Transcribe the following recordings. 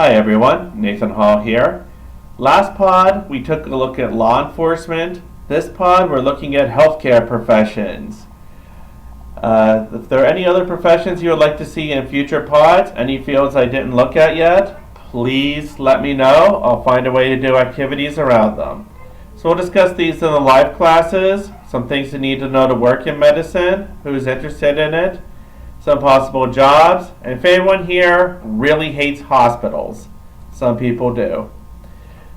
Hi everyone, Nathan Hall here. Last pod we took a look at law enforcement. This pod we're looking at healthcare professions. If there are any other professions you would like to see in future pods, any fields I didn't look at yet, please let me know. I'll find a way to do activities around them. So we'll discuss these in the live classes, some things you need to know to work in medicine, who's interested in it, some possible jobs, and if anyone here really hates hospitals. Some people do.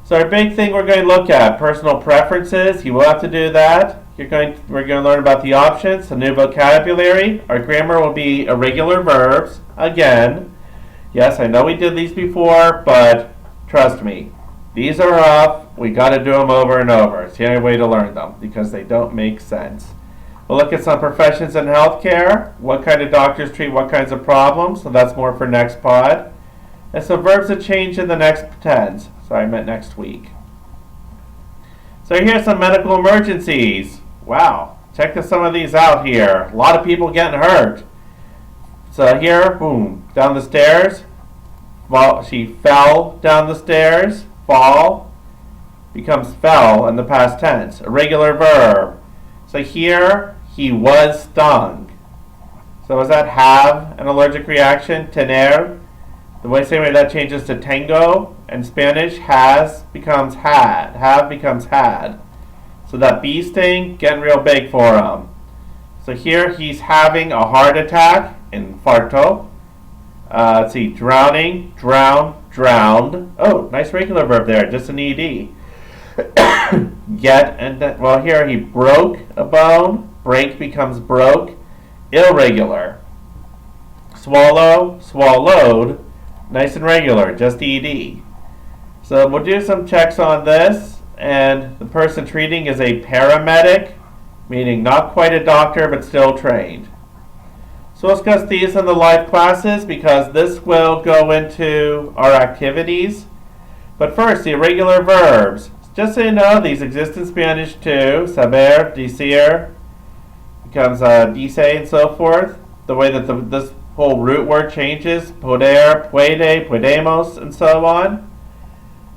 So our big thing we're going to look at, personal preferences. You will have to do that. We're going to learn about the options, the new vocabulary. Our grammar will be irregular verbs. Again, yes, I know we did these before, but trust me, these are rough. We got to do them over and over. It's the only way to learn them because they don't make sense. We'll look at some professions in healthcare, what kind of doctors treat what kinds of problems, so that's more for next pod. And some verbs that change in the next tense. Sorry, I meant next week. So here's some medical emergencies. Wow, check some of these out here. A lot of people getting hurt. So here, boom, down the stairs. Well, she fell down the stairs. Fall becomes fell in the past tense. Irregular verb. So here, he was stung. So does that have an allergic reaction? Tener. The same way that changes to tango. In Spanish, has becomes had. Have becomes had. So that bee sting, getting real big for him. So here, he's having a heart attack. Infarto. Let's see, drowning, drown, drowned. Oh, nice regular verb there, just an ED. Get, and then, well, here he broke a bone. Break becomes broke. Irregular. Swallow, swallowed. Nice and regular, just ED. So we'll do some checks on this. And the person treating is a paramedic, meaning not quite a doctor, but still trained. So we'll discuss these in the live classes because this will go into our activities. But first, the irregular verbs. Just so you know, these exist in Spanish too. Saber, decir, becomes dice and so forth. The way that this whole root word changes. Poder, puede, podemos, and so on.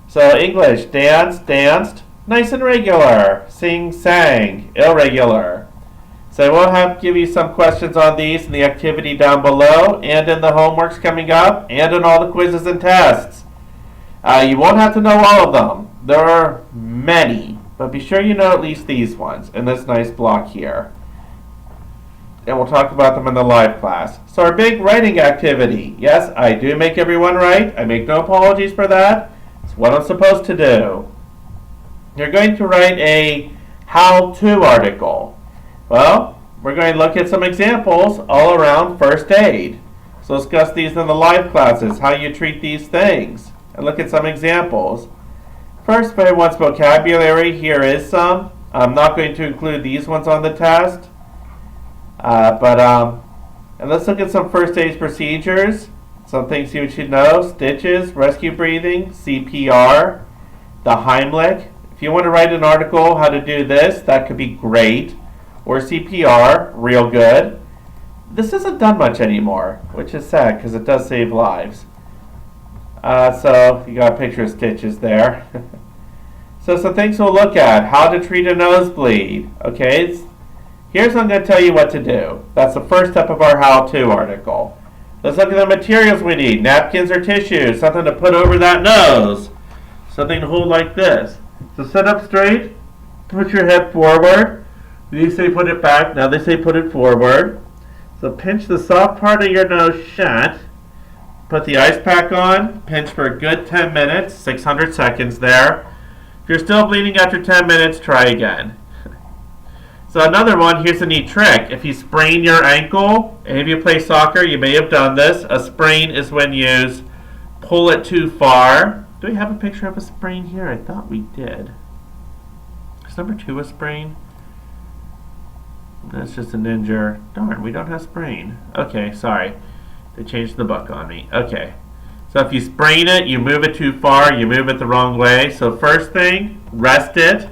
So English, dance, danced. Nice and regular. Sing, sang. Irregular. So we'll give you some questions on these in the activity down below and in the homeworks coming up and in all the quizzes and tests. You won't have to know all of them. There are many, but be sure you know at least these ones in this nice block here. And we'll talk about them in the live class. So our big writing activity. Yes, I do make everyone write. I make no apologies for that. It's what I'm supposed to do. You're going to write a how-to article. Well, we're going to look at some examples all around first aid. So let's discuss these in the live classes, how you treat these things, and look at some examples. First, for everyone's vocabulary, here is some. I'm not going to include these ones on the test. And let's look at some first aid procedures. Some things you should know. Stitches, rescue breathing, CPR, the Heimlich. If you want to write an article how to do this, that could be great. Or CPR, real good. This isn't done much anymore, which is sad because it does save lives. So you got a picture of stitches there. So some things we'll look at. How to treat a nosebleed. Okay, here's what I'm going to tell you what to do. That's the first step of our how-to article. Let's look at the materials we need. Napkins or tissues. Something to put over that nose. Something to hold like this. So sit up straight. Put your head forward. These say put it back. Now they say put it forward. So pinch the soft part of your nose shut. Put the ice pack on. Pinch for a good 10 minutes. 600 seconds there. If you're still bleeding after 10 minutes, try again. So another one, here's a neat trick. If you sprain your ankle, and if you play soccer, you may have done this. A sprain is when you pull it too far. Do we have a picture of a sprain here? I thought we did. Is number 2 a sprain? That's just an injure. Darn, we don't have sprain. Okay, sorry. They changed the book on me. Okay. So if you sprain it, you move it too far, you move it the wrong way. So first thing, rest it.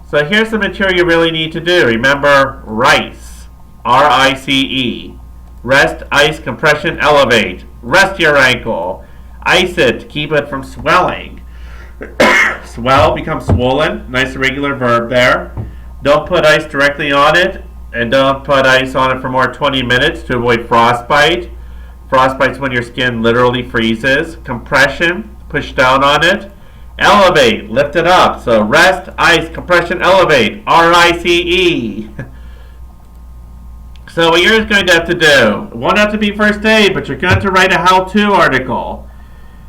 So here's the material you really need to do. Remember, RICE. R-I-C-E. Rest, ice, compression, elevate. Rest your ankle. Ice it to keep it from swelling. Swell becomes swollen. Nice irregular verb there. Don't put ice directly on it, and don't put ice on it for more than 20 minutes to avoid frostbite. Frostbite's when your skin literally freezes. Compression, push down on it. Elevate, lift it up. So rest, ice, compression, elevate. R-I-C-E. So what you're going to have to do, it won't have to be first aid, but you're going to write a how-to article.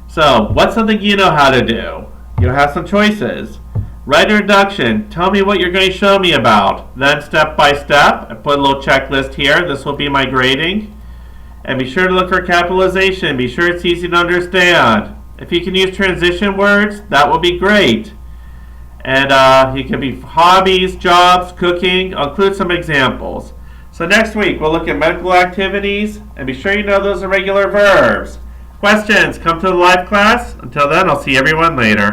So what's something you know how to do? You'll have some choices. Write an introduction. Tell me what you're going to show me about. Then step by step, I put a little checklist here. This will be my grading. And be sure to look for capitalization. Be sure it's easy to understand. If you can use transition words, that will be great. And it can be hobbies, jobs, cooking. I'll include some examples. So next week, we'll look at medical activities. And be sure you know those irregular verbs. Questions, come to the live class. Until then, I'll see everyone later.